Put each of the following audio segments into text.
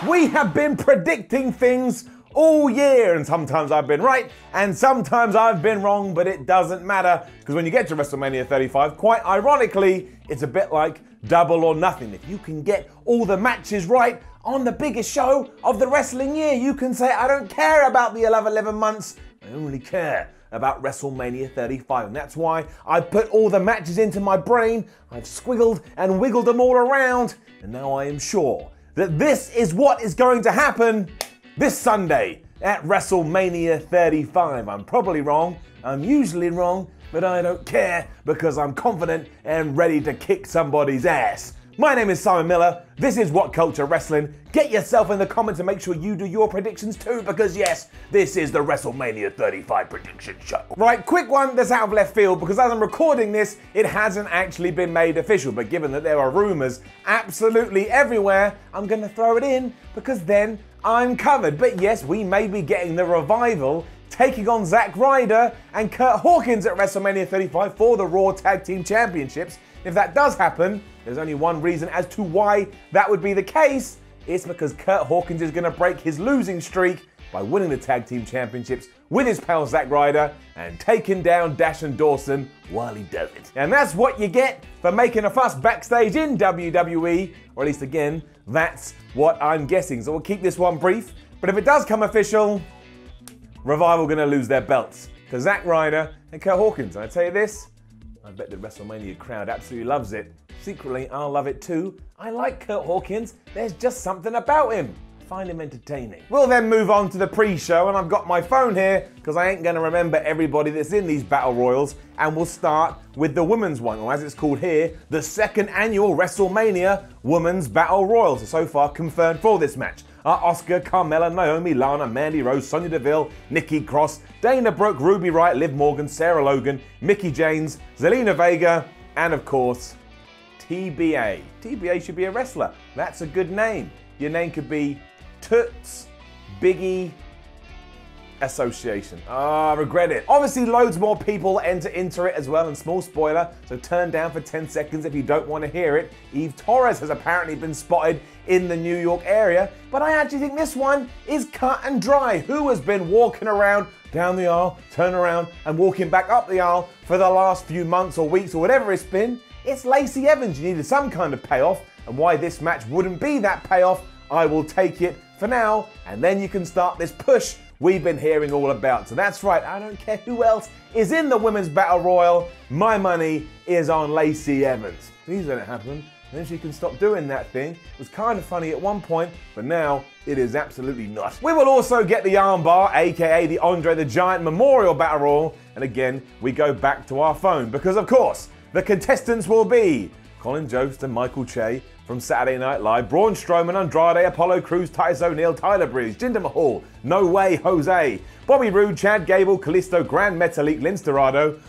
We have been predicting things all year, and sometimes I've been right and sometimes I've been wrong, but it doesn't matter because when you get to WrestleMania 35, quite ironically, it's a bit like double or nothing. If you can get all the matches right on the biggest show of the wrestling year, you can say, I don't care about the 11 months, I only care about WrestleMania 35. And that's why I put all the matches into my brain, I've squiggled and wiggled them all around, and now I am sure that this is what is going to happen this Sunday at WrestleMania 35. I'm probably wrong, I'm usually wrong, but I don't care because I'm confident and ready to kick somebody's ass. My name is Simon Miller, this is What Culture Wrestling. Get yourself in the comments and make sure you do your predictions too, because yes, this is the WrestleMania 35 prediction show. Right, quick one that's out of left field, because as I'm recording this, it hasn't actually been made official, but given that there are rumours absolutely everywhere, I'm going to throw it in, because then I'm covered. But yes, we may be getting the Revival taking on Zack Ryder and Kurt Hawkins at WrestleMania 35 for the Raw Tag Team Championships. If that does happen, there's only one reason as to why that would be the case. It's because Kurt Hawkins is going to break his losing streak by winning the Tag Team Championships with his pal Zack Ryder and taking down Dash and Dawson while he does it. And that's what you get for making a fuss backstage in WWE, or at least again, that's what I'm guessing. So we'll keep this one brief, but if it does come official, Revival going to lose their belts to Zack Ryder and Kurt Hawkins. And I tell you this, I bet the WrestleMania crowd absolutely loves it. Secretly, I'll love it too. I like Kurt Hawkins. There's just something about him. I find him entertaining. We'll then move on to the pre-show, and I've got my phone here because I ain't going to remember everybody that's in these Battle Royals, and we'll start with the women's one, or as it's called here, the second annual WrestleMania Women's Battle Royal. So far confirmed for this match are Asuka, Carmella, Naomi, Lana, Mandy Rose, Sonya Deville, Nikki Cross, Dana Brooke, Ruby Wright, Liv Morgan, Sarah Logan, Mickie James, Zelina Vega, and of course, TBA. TBA should be a wrestler. That's a good name. Your name could be Toots Biggie Association. I regret it. Obviously, loads more people enter into it as well, and small spoiler, so turn down for 10 seconds if you don't want to hear it. Eve Torres has apparently been spotted in the New York area, but I actually think this one is cut and dry. Who has been walking around down the aisle, turn around, and walking back up the aisle for the last few months or weeks or whatever it's been? It's Lacey Evans. You needed some kind of payoff, and why this match wouldn't be that payoff, I will take it for now, and then you can start this push we've been hearing all about. So that's right, I don't care who else is in the Women's Battle Royal, my money is on Lacey Evans. Please let it happen, then she can stop doing that thing. It was kind of funny at one point, but now it is absolutely not. We will also get the Armbar, aka the Andre the Giant Memorial Battle Royal, and again, we go back to our phone, because of course, the contestants will be Colin Jost and Michael Che from Saturday Night Live, Braun Strowman, Andrade, Apollo Crews, Titus O'Neil, Tyler Breeze, Jinder Mahal, No Way Jose, Bobby Roode, Chad Gable, Kalisto, Grand Metalik, Lince Dorado,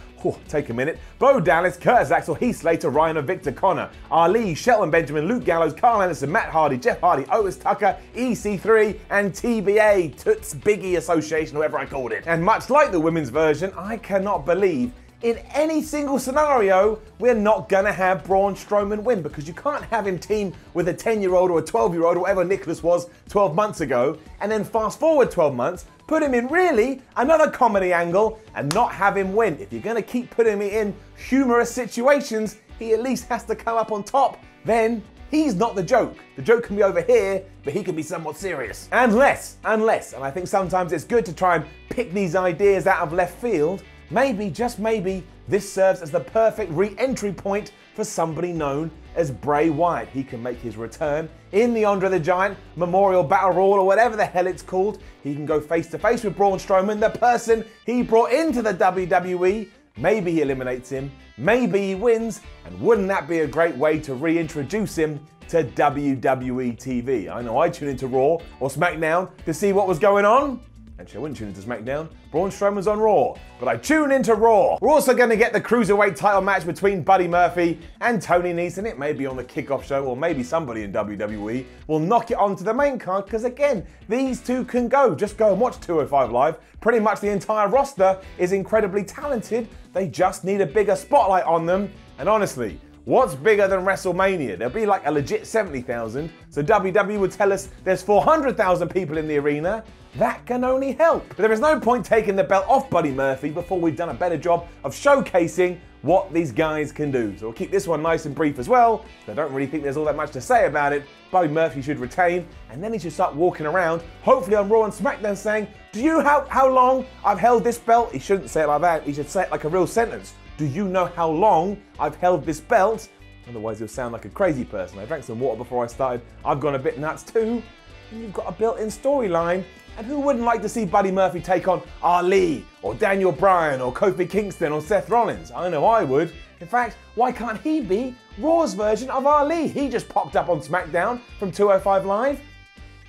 take a minute, Bo Dallas, Curtis Axel, Heath Slater, Ryan and Victor Connor, Ali, Shelton Benjamin, Luke Gallows, Carl Anderson, Matt Hardy, Jeff Hardy, Otis Tucker, EC3, and TBA, Toots Biggie Association, whoever I called it. And much like the women's version, I cannot believe in any single scenario, we're not going to have Braun Strowman win, because you can't have him team with a 10-year-old or a 12-year-old, or whatever Nicholas was 12 months ago, and then fast forward 12 months, put him in really another comedy angle, and not have him win. If you're going to keep putting me in humorous situations, he at least has to come up on top. Then he's not the joke. The joke can be over here, but he can be somewhat serious. Unless, and I think sometimes it's good to try and pick these ideas out of left field, maybe, just maybe, this serves as the perfect re-entry point for somebody known as Bray Wyatt. He can make his return in the Andre the Giant Memorial Battle Royal, or whatever the hell it's called. He can go face to face with Braun Strowman, the person he brought into the WWE. Maybe he eliminates him, maybe he wins, and wouldn't that be a great way to reintroduce him to WWE TV? I know I tune into Raw or SmackDown to see what was going on. Actually, I wouldn't tune into SmackDown. Braun Strowman's on Raw, but I tune into Raw. We're also going to get the Cruiserweight title match between Buddy Murphy and Tony Nese. It may be on the kickoff show, or maybe somebody in WWE will knock it onto the main card, because again, these two can go. Just go and watch 205 Live. Pretty much the entire roster is incredibly talented. They just need a bigger spotlight on them. And honestly, what's bigger than WrestleMania? There'll be like a legit 70,000, so WWE would tell us there's 400,000 people in the arena. That can only help. But there is no point taking the belt off Buddy Murphy before we've done a better job of showcasing what these guys can do. So we'll keep this one nice and brief as well. I don't really think there's all that much to say about it. Buddy Murphy should retain, and then he should start walking around, hopefully on Raw and SmackDown, saying, do you know how long I've held this belt? He shouldn't say it like that. He should say it like a real sentence. Do you know how long I've held this belt? Otherwise he'll sound like a crazy person. I drank some water before I started. I've gone a bit nuts too. And you've got a built-in storyline. And who wouldn't like to see Buddy Murphy take on Ali, or Daniel Bryan, or Kofi Kingston, or Seth Rollins? I know I would. In fact, why can't he be Raw's version of Ali? He just popped up on SmackDown from 205 Live.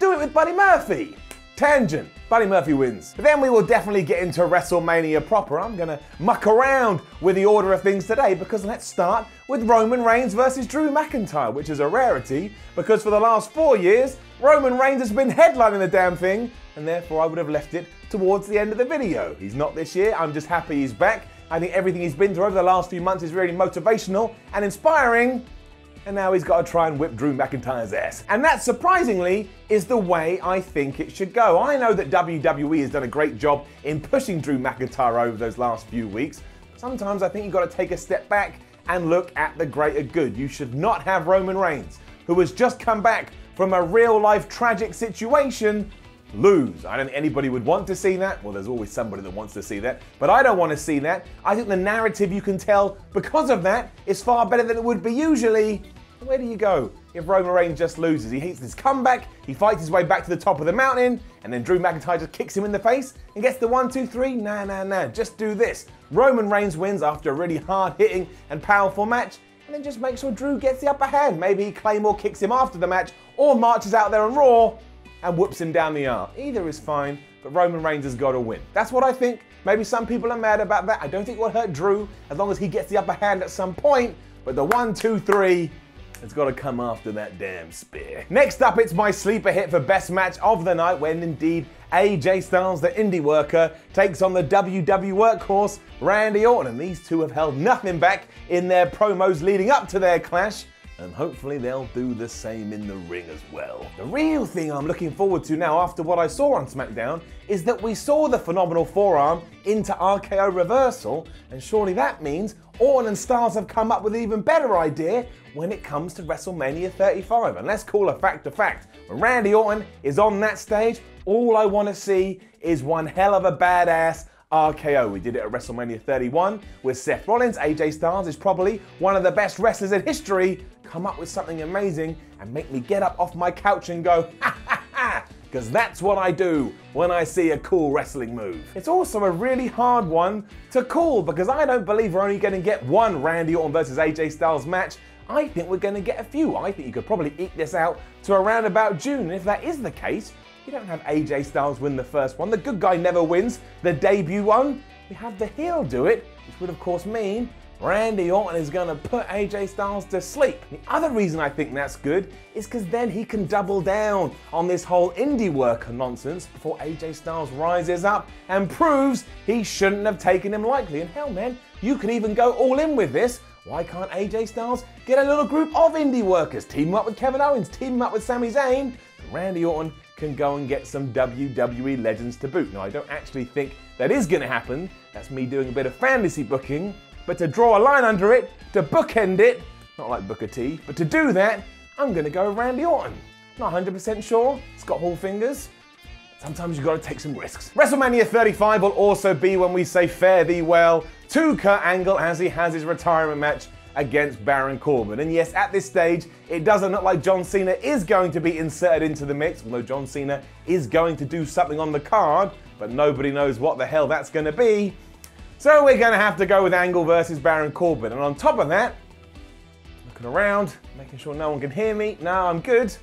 Do it with Buddy Murphy. Tangent. Buddy Murphy wins. But then we will definitely get into WrestleMania proper. I'm going to muck around with the order of things today because let's start with Roman Reigns versus Drew McIntyre, which is a rarity because for the last 4 years, Roman Reigns has been headlining the damn thing, and therefore I would have left it towards the end of the video. He's not this year. I'm just happy he's back. I think everything he's been through over the last few months is really motivational and inspiring. And now he's got to try and whip Drew McIntyre's ass. And that, surprisingly, is the way I think it should go. I know that WWE has done a great job in pushing Drew McIntyre over those last few weeks. Sometimes I think you've got to take a step back and look at the greater good. You should not have Roman Reigns, who has just come back from a real-life tragic situation, lose. I don't think anybody would want to see that. Well, there's always somebody that wants to see that, but I don't want to see that. I think the narrative you can tell because of that is far better than it would be usually. Where do you go if Roman Reigns just loses? He hits his comeback, he fights his way back to the top of the mountain, and then Drew McIntyre just kicks him in the face and gets the 1, 2, 3. Nah. Just do this. Roman Reigns wins after a really hard-hitting and powerful match, and then just make sure Drew gets the upper hand. Maybe Claymore kicks him after the match, or marches out there on Raw and whoops him down the arm. Either is fine, but Roman Reigns has got to win. That's what I think. Maybe some people are mad about that. I don't think it will hurt Drew as long as he gets the upper hand at some point, but the 1, 2, 3, it's got to come after that damn spear. Next up, it's my sleeper hit for best match of the night when indeed AJ Styles, the indie worker, takes on the WWE workhorse, Randy Orton. And these two have held nothing back in their promos leading up to their clash. And hopefully they'll do the same in the ring as well. The real thing I'm looking forward to now after what I saw on SmackDown is that we saw the phenomenal forearm into RKO reversal, and surely that means Orton and Styles have come up with an even better idea when it comes to WrestleMania 35. And let's call a fact a fact. When Randy Orton is on that stage, all I want to see is one hell of a badass RKO. We did it at WrestleMania 31 with Seth Rollins. AJ Styles is probably one of the best wrestlers in history. Come up with something amazing and make me get up off my couch and go, ha ha ha, because that's what I do when I see a cool wrestling move. It's also a really hard one to call because I don't believe we're only going to get one Randy Orton versus AJ Styles match. I think we're going to get a few. I think you could probably eke this out to around about June. And if that is the case, you don't have AJ Styles win the first one. The good guy never wins the debut one. We have the heel do it, which would of course mean Randy Orton is going to put AJ Styles to sleep. The other reason I think that's good is because then he can double down on this whole indie worker nonsense before AJ Styles rises up and proves he shouldn't have taken him lightly. And hell man, you can even go all in with this. Why can't AJ Styles get a little group of indie workers, team him up with Kevin Owens, team him up with Sami Zayn? Randy Orton can go and get some WWE legends to boot. Now, I don't actually think that is going to happen. That's me doing a bit of fantasy booking. But to draw a line under it, to bookend it, not like Booker T, but to do that, I'm going to go with Randy Orton. Not 100% sure. It's got whole fingers. Sometimes you've got to take some risks. WrestleMania 35 will also be when we say fare thee well to Kurt Angle as he has his retirement match against Baron Corbin. And yes, at this stage, it doesn't look like John Cena is going to be inserted into the mix, although John Cena is going to do something on the card, but nobody knows what the hell that's going to be. So we're going to have to go with Angle versus Baron Corbin. And on top of that, looking around, making sure no one can hear me. No, I'm good.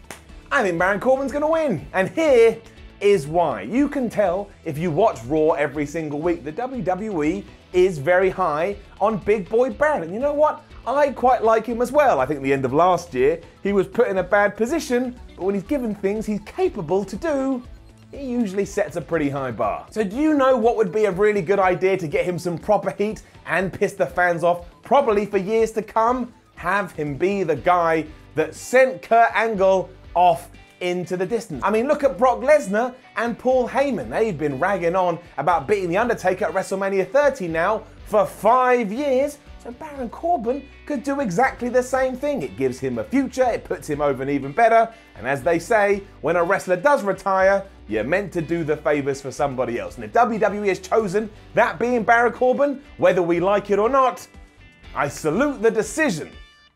I think Baron Corbin's going to win. And here is why. You can tell if you watch Raw every single week, the WWE is very high on Big Boy Baron. And you know what? I quite like him as well. I think at the end of last year, he was put in a bad position, but when he's given things he's capable to do, he usually sets a pretty high bar. So do you know what would be a really good idea to get him some proper heat and piss the fans off, probably for years to come? have him be the guy that sent Kurt Angle off into the distance. I mean, look at Brock Lesnar and Paul Heyman. They've been ragging on about beating The Undertaker at WrestleMania 30 now for 5 years. So Baron Corbin could do exactly the same thing. It gives him a future, it puts him over and even better. And as they say, when a wrestler does retire, you're meant to do the favors for somebody else. And if WWE has chosen that being Baron Corbin, whether we like it or not, I salute the decision.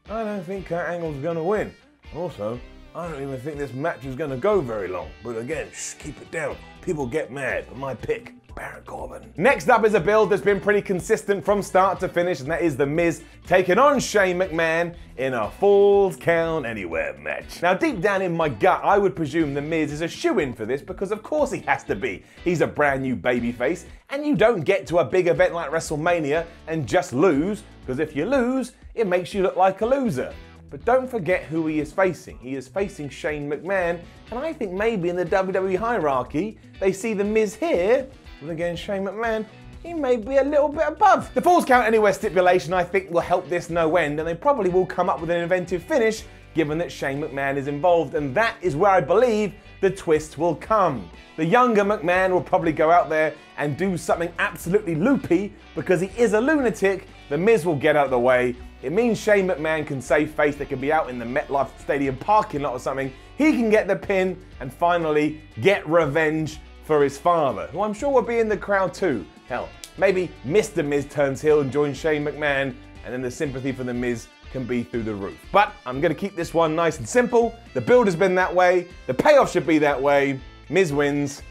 I don't think Kurt Angle's gonna win. Also, I don't even think this match is gonna go very long. But again, keep it down. People get mad, but my pick, Baron Corbin. Next up is a build that's been pretty consistent from start to finish, and that is The Miz taking on Shane McMahon in a Falls Count Anywhere match. Now, deep down in my gut, I would presume The Miz is a shoo-in for this because of course he has to be. He's a brand new babyface, and you don't get to a big event like WrestleMania and just lose, because if you lose, it makes you look like a loser. But don't forget who he is facing. He is facing Shane McMahon, and I think maybe in the WWE hierarchy, they see The Miz here, but again, Shane McMahon, he may be a little bit above. The Falls Count Anywhere stipulation, I think, will help this no end, and they probably will come up with an inventive finish, given that Shane McMahon is involved, and that is where I believe the twist will come. The younger McMahon will probably go out there and do something absolutely loopy, because he is a lunatic. The Miz will get out of the way. It means Shane McMahon can save face. They can be out in the MetLife Stadium parking lot or something. He can get the pin and finally get revenge for his father, who I'm sure will be in the crowd too. Hell, maybe Mr. Miz turns heel and joins Shane McMahon, and then the sympathy for The Miz can be through the roof. But I'm gonna keep this one nice and simple. The build has been that way. The payoff should be that way. Miz wins.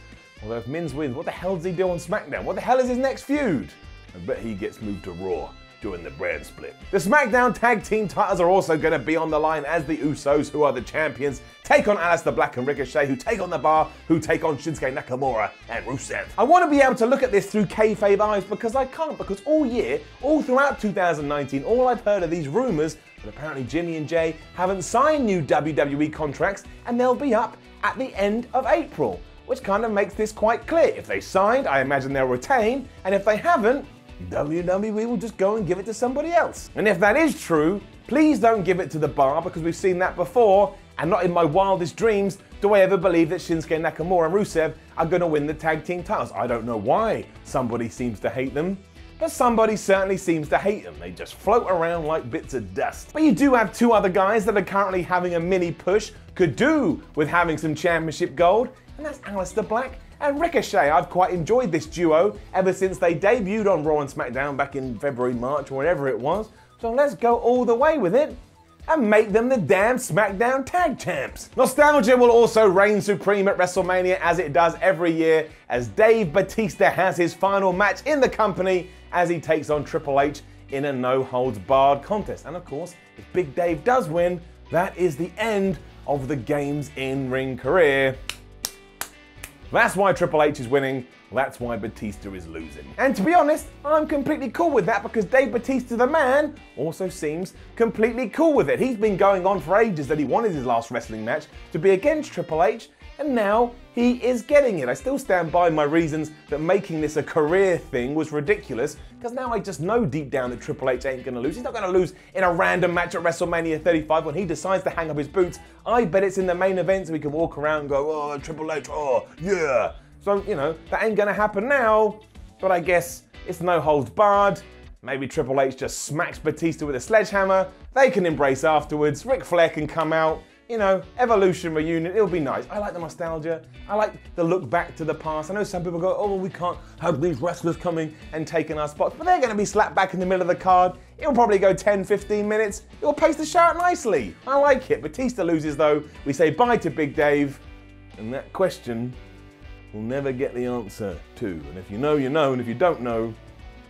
Although if Miz wins, what the hell does he do on SmackDown? What the hell is his next feud? I bet he gets moved to Raw during the brand split. The SmackDown Tag Team titles are also going to be on the line as the Usos, who are the champions, take on Aleister Black and Ricochet, who take on The Bar, who take on Shinsuke Nakamura and Rusev. I want to be able to look at this through kayfabe eyes, because I can't, because all year, all throughout 2019, all I've heard are these rumors that apparently Jimmy and Jay haven't signed new WWE contracts, and they'll be up at the end of April, which kind of makes this quite clear. If they signed, I imagine they'll retain, and if they haven't, WWE will just go and give it to somebody else. And if that is true, please don't give it to The Bar, because we've seen that before, and not in my wildest dreams do I ever believe that Shinsuke Nakamura and Rusev are going to win the tag team titles. I don't know why somebody seems to hate them, but somebody certainly seems to hate them. They just float around like bits of dust. But you do have two other guys that are currently having a mini push, could do with having some championship gold, and that's Aleister Black and Ricochet. I've quite enjoyed this duo ever since they debuted on Raw and SmackDown back in February, March, or whatever it was. So let's go all the way with it and make them the damn SmackDown Tag Champs. Nostalgia will also reign supreme at WrestleMania, as it does every year, as Dave Batista has his final match in the company as he takes on Triple H in a no-holds-barred contest. And of course, if Big Dave does win, that is the end of the game's in-ring career. That's why Triple H is winning, that's why Batista is losing. And to be honest, I'm completely cool with that, because Dave Batista, the man, also seems completely cool with it. He's been going on for ages that he wanted his last wrestling match to be against Triple H, and now he is getting it. I still stand by my reasons that making this a career thing was ridiculous, because now I just know deep down that Triple H ain't gonna lose. He's not gonna lose in a random match at WrestleMania 35 when he decides to hang up his boots. I bet it's in the main event so we can walk around and go, oh, Triple H, oh, yeah. So, you know, that ain't gonna happen now, but I guess it's no holds barred. Maybe Triple H just smacks Batista with a sledgehammer. They can embrace afterwards. Ric Flair can come out. You know, Evolution reunion, it'll be nice. I like the nostalgia. I like the look back to the past. I know some people go, oh, well, we can't have these wrestlers coming and taking our spots, but they're going to be slapped back in the middle of the card. It'll probably go 10, 15 minutes. It'll pace the show out nicely. I like it. Batista loses, though. We say bye to Big Dave, and that question we'll never get the answer to. And if you know, you know, and if you don't know,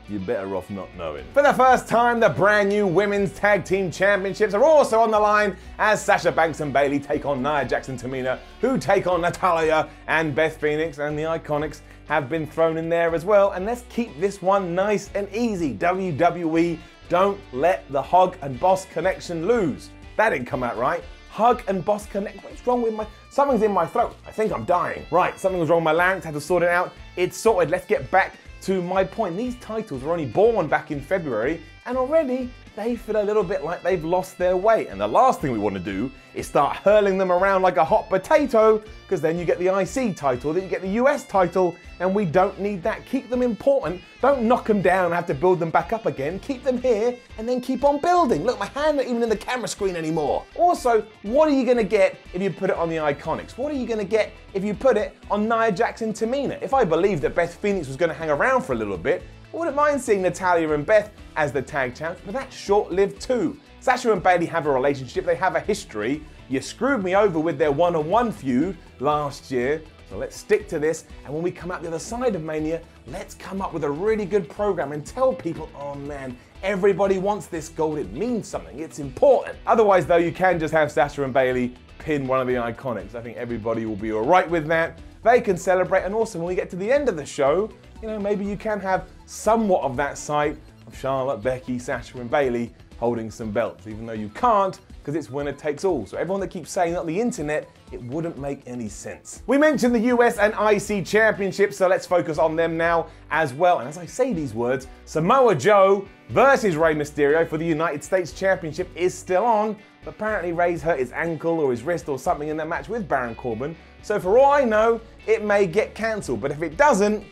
you're better off not knowing. For the first time, the brand new Women's Tag Team Championships are also on the line as Sasha Banks and Bayley take on Nia Jax and Tamina, who take on Natalya and Beth Phoenix, and the Iconics have been thrown in there as well. And let's keep this one nice and easy. WWE, don't let the Hug and Boss connection lose. That didn't come out right. Hug and Boss connect. What's wrong with something's in my throat. I think I'm dying. Right, something was wrong with my larynx, had to sort it out. It's sorted. Let's get back to my point. These titles were only born back in February, and already they feel a little bit like they've lost their way. And the last thing we want to do is start hurling them around like a hot potato, because then you get the IC title, then you get the US title, and we don't need that. Keep them important. Don't knock them down and have to build them back up again. Keep them here and then keep on building. Look, my hand not even in the camera screen anymore. Also, what are you going to get if you put it on the Iconics? What are you going to get if you put it on Nia Jax and Tamina? If I believed that Beth Phoenix was going to hang around for a little bit, I wouldn't mind seeing Natalya and Beth as the tag champs, but that's short-lived too. Sasha and Bayley have a relationship, they have a history. You screwed me over with their one-on-one feud last year, so let's stick to this. And when we come out the other side of Mania, let's come up with a really good program and tell people, oh man, everybody wants this gold, it means something, it's important. Otherwise though, you can just have Sasha and Bayley pin one of the Iconics. I think everybody will be all right with that. They can celebrate, and also when we get to the end of the show, you know, maybe you can have somewhat of that sight of Charlotte, Becky, Sasha and Bayley holding some belts, even though you can't, because it's winner takes all. So everyone that keeps saying that on the internet, it wouldn't make any sense. We mentioned the US and IC championships, so let's focus on them now as well. And as I say these words, Samoa Joe versus Rey Mysterio for the United States Championship is still on, but apparently Rey's hurt his ankle or his wrist or something in that match with Baron Corbin. So for all I know, it may get cancelled, but if it doesn't,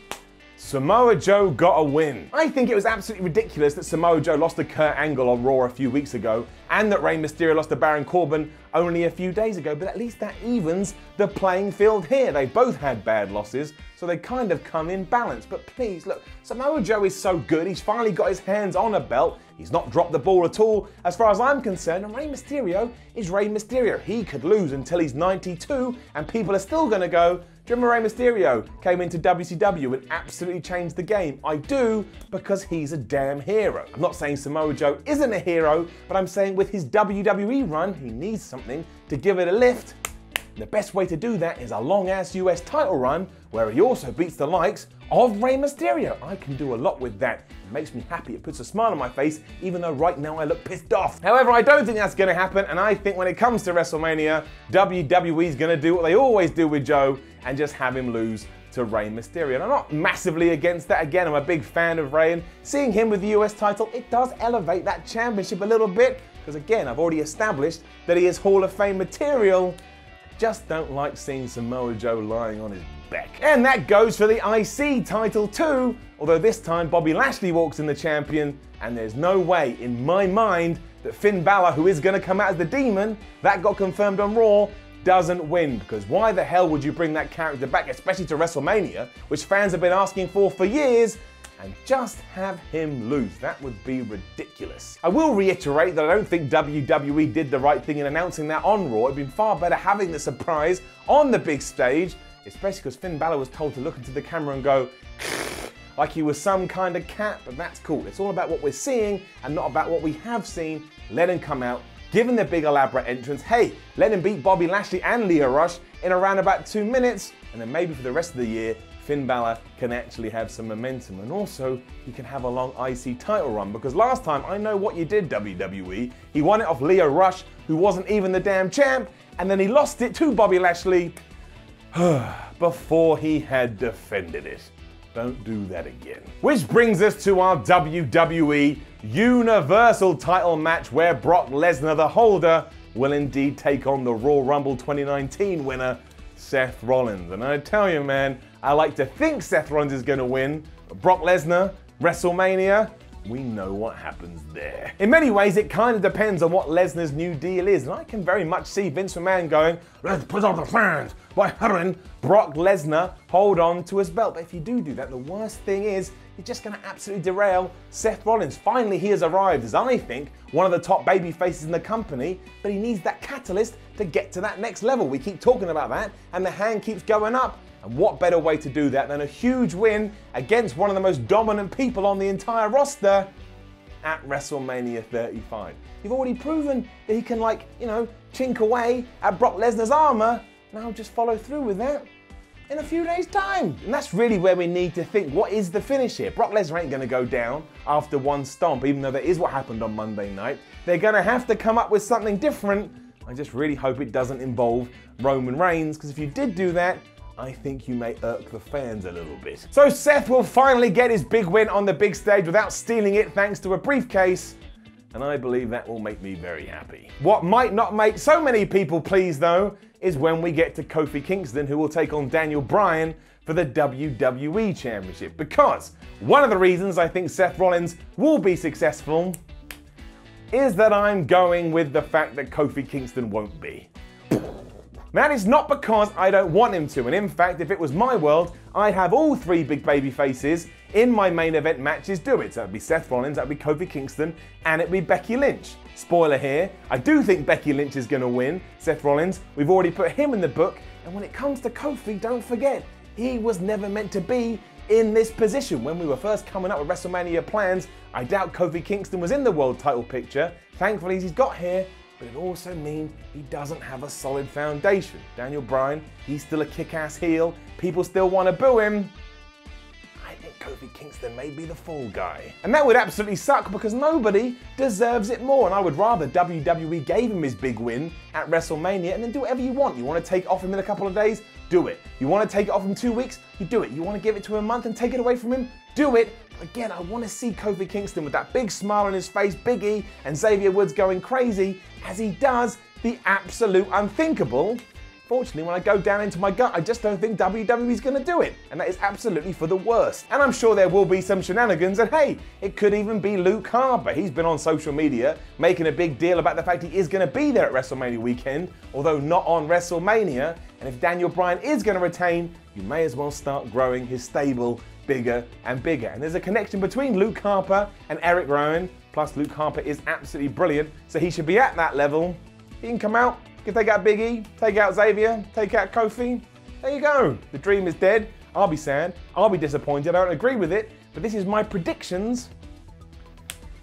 Samoa Joe got a win. I think it was absolutely ridiculous that Samoa Joe lost to Kurt Angle on Raw a few weeks ago, and that Rey Mysterio lost to Baron Corbin only a few days ago, but at least that evens the playing field here. They both had bad losses, so they kind of come in balance. But please, look, Samoa Joe is so good, he's finally got his hands on a belt, he's not dropped the ball at all, as far as I'm concerned, and Rey Mysterio is Rey Mysterio. He could lose until he's 92, and people are still gonna go, do you remember Rey Mysterio came into WCW and absolutely changed the game? I do, because he's a damn hero. I'm not saying Samoa Joe isn't a hero, but I'm saying with his WWE run, he needs something to give it a lift. The best way to do that is a long-ass US title run, where he also beats the likes of Rey Mysterio. I can do a lot with that. It makes me happy, it puts a smile on my face, even though right now I look pissed off. However, I don't think that's gonna happen, and I think when it comes to WrestleMania, WWE's gonna do what they always do with Joe, and just have him lose to Rey Mysterio. And I'm not massively against that. Again, I'm a big fan of Rey, and seeing him with the US title, it does elevate that championship a little bit, because again, I've already established that he is Hall of Fame material. Just don't like seeing Samoa Joe lying on his back. And that goes for the IC title too, although this time Bobby Lashley walks in the champion, and there's no way in my mind that Finn Balor, who is going to come out as the Demon, that got confirmed on Raw, doesn't win, because why the hell would you bring that character back, especially to WrestleMania, which fans have been asking for years, and just have him lose? That would be ridiculous. I will reiterate that I don't think WWE did the right thing in announcing that on Raw. It'd been far better having the surprise on the big stage, especially because Finn Balor was told to look into the camera and go like he was some kind of cat, but that's cool. It's all about what we're seeing and not about what we have seen. Let him come out, give him the big elaborate entrance. Hey, let him beat Bobby Lashley and Lio Rush in around about 2 minutes, and then maybe for the rest of the year, Finn Balor can actually have some momentum, and also he can have a long IC title run, because last time, I know what you did, WWE. He won it off Lio Rush, who wasn't even the damn champ, and then he lost it to Bobby Lashley before he had defended it. Don't do that again. Which brings us to our WWE Universal title match, where Brock Lesnar, the holder, will indeed take on the Royal Rumble 2019 winner, Seth Rollins. And I tell you, man, I like to think Seth Rollins is going to win, but Brock Lesnar, WrestleMania, we know what happens there. In many ways, it kind of depends on what Lesnar's new deal is, and I can very much see Vince McMahon going, let's put on the fans by having Brock Lesnar hold on to his belt. But if you do that, the worst thing is you're just going to absolutely derail Seth Rollins. Finally, he has arrived as, I think, one of the top baby faces in the company, but he needs that catalyst to get to that next level. We keep talking about that, and the hand keeps going up. And what better way to do that than a huge win against one of the most dominant people on the entire roster at WrestleMania 35. You've already proven that he can, like, you know, chink away at Brock Lesnar's armor. Now just follow through with that in a few days' time. And that's really where we need to think, what is the finish here? Brock Lesnar ain't gonna go down after one stomp, even though that is what happened on Monday night. They're gonna have to come up with something different. I just really hope it doesn't involve Roman Reigns, because if you did do that, I think you may irk the fans a little bit. So Seth will finally get his big win on the big stage without stealing it thanks to a briefcase. and I believe that will make me very happy. What might not make so many people pleased, though, is when we get to Kofi Kingston, who will take on Daniel Bryan for the WWE Championship. Because one of the reasons I think Seth Rollins will be successful is that I'm going with the fact that Kofi Kingston won't be. That is not because I don't want him to, and in fact, if it was my world, I'd have all three big baby faces in my main event matches do it. So it'd be Seth Rollins, that'd be Kofi Kingston, and it'd be Becky Lynch. Spoiler here, I do think Becky Lynch is going to win. Seth Rollins, we've already put him in the book, and when it comes to Kofi, don't forget, he was never meant to be in this position. When we were first coming up with WrestleMania plans, I doubt Kofi Kingston was in the world title picture. Thankfully, he's got here. But it also means he doesn't have a solid foundation. Daniel Bryan, he's still a kick-ass heel. People still want to boo him. I think Kofi Kingston may be the fall guy. And that would absolutely suck because nobody deserves it more. And I would rather WWE gave him his big win at WrestleMania and then do whatever you want. You want to take it off him in a couple of days? Do it. You want to take it off him 2 weeks? You do it. You want to give it to him a month and take it away from him? Do it. Again, I want to see Kofi Kingston with that big smile on his face, Big E and Xavier Woods going crazy as he does the absolute unthinkable. Fortunately, when I go down into my gut, I just don't think WWE's going to do it. And that is absolutely for the worst. And I'm sure there will be some shenanigans. And hey, it could even be Luke Harper. He's been on social media making a big deal about the fact he is going to be there at WrestleMania weekend, although not on WrestleMania. And if Daniel Bryan is going to retain, you may as well start growing his stable bigger and bigger. And there's a connection between Luke Harper and Eric Rowan. Plus, Luke Harper is absolutely brilliant, so he should be at that level. He can come out, he can take out Big E, take out Xavier, take out Kofi. There you go. The dream is dead. I'll be sad. I'll be disappointed. I don't agree with it, but this is my predictions.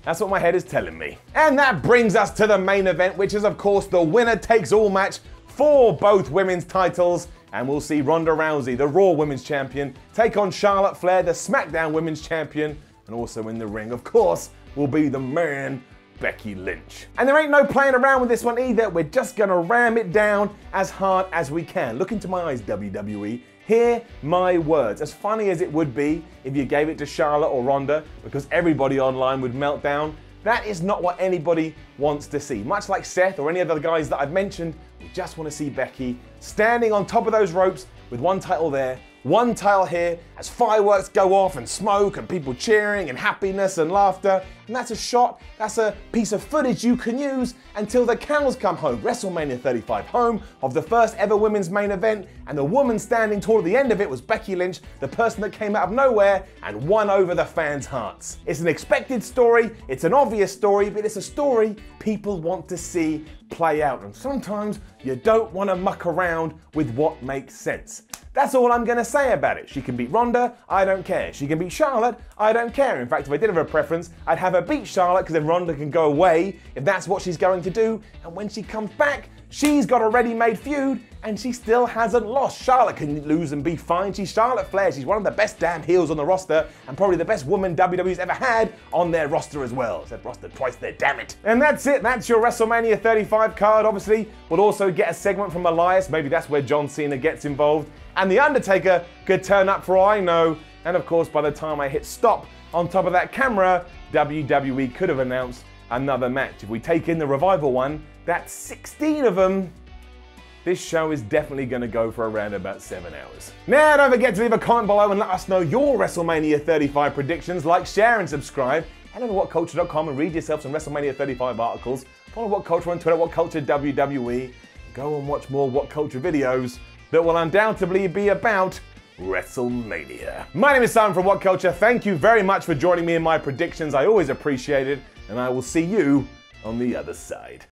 That's what my head is telling me. And that brings us to the main event, which is, of course, the winner-takes-all match for both women's titles. And we'll see Ronda Rousey, the Raw Women's Champion, take on Charlotte Flair, the SmackDown Women's Champion. And also in the ring, of course, will be the man, Becky Lynch. And there ain't no playing around with this one either. We're just going to ram it down as hard as we can. Look into my eyes, WWE. Hear my words. As funny as it would be if you gave it to Charlotte or Ronda, because everybody online would melt down, that is not what anybody wants to see. Much like Seth or any other guys that I've mentioned, we just want to see Becky standing on top of those ropes with one title there, one title here, as fireworks go off and smoke and people cheering and happiness and laughter. And that's a shot, that's a piece of footage you can use until the cows come home. WrestleMania 35, home of the first ever women's main event, and the woman standing toward the end of it was Becky Lynch, the person that came out of nowhere and won over the fans' hearts. It's an expected story, it's an obvious story, but it's a story people want to see play out. And sometimes you don't want to muck around with what makes sense. That's all I'm going to say about it. She can beat Ronda, I don't care. She can beat Charlotte, I don't care. In fact, if I did have a preference, I'd have her beat Charlotte because then Ronda can go away if that's what she's going to do. And when she comes back, she's got a ready-made feud and she still hasn't lost. Charlotte can lose and be fine. She's Charlotte Flair. She's one of the best damn heels on the roster and probably the best woman WWE's ever had on their roster as well. Said roster twice there, damn it. And that's it. That's your WrestleMania 35 card. Obviously, we'll also get a segment from Elias. Maybe that's where John Cena gets involved. And The Undertaker could turn up for all I know. And of course, by the time I hit stop on top of that camera, WWE could have announced another match. If we take in the Revival one, that's 16 of them. This show is definitely going to go for around about 7 hours. Now, don't forget to leave a comment below and let us know your WrestleMania 35 predictions. Like, share, and subscribe. Head over to whatculture.com and read yourself some WrestleMania 35 articles. Follow What Culture on Twitter, What Culture WWE. Go and watch more What Culture videos that will undoubtedly be about WrestleMania. My name is Simon from What Culture. Thank you very much for joining me in my predictions. I always appreciate it, and I will see you on the other side.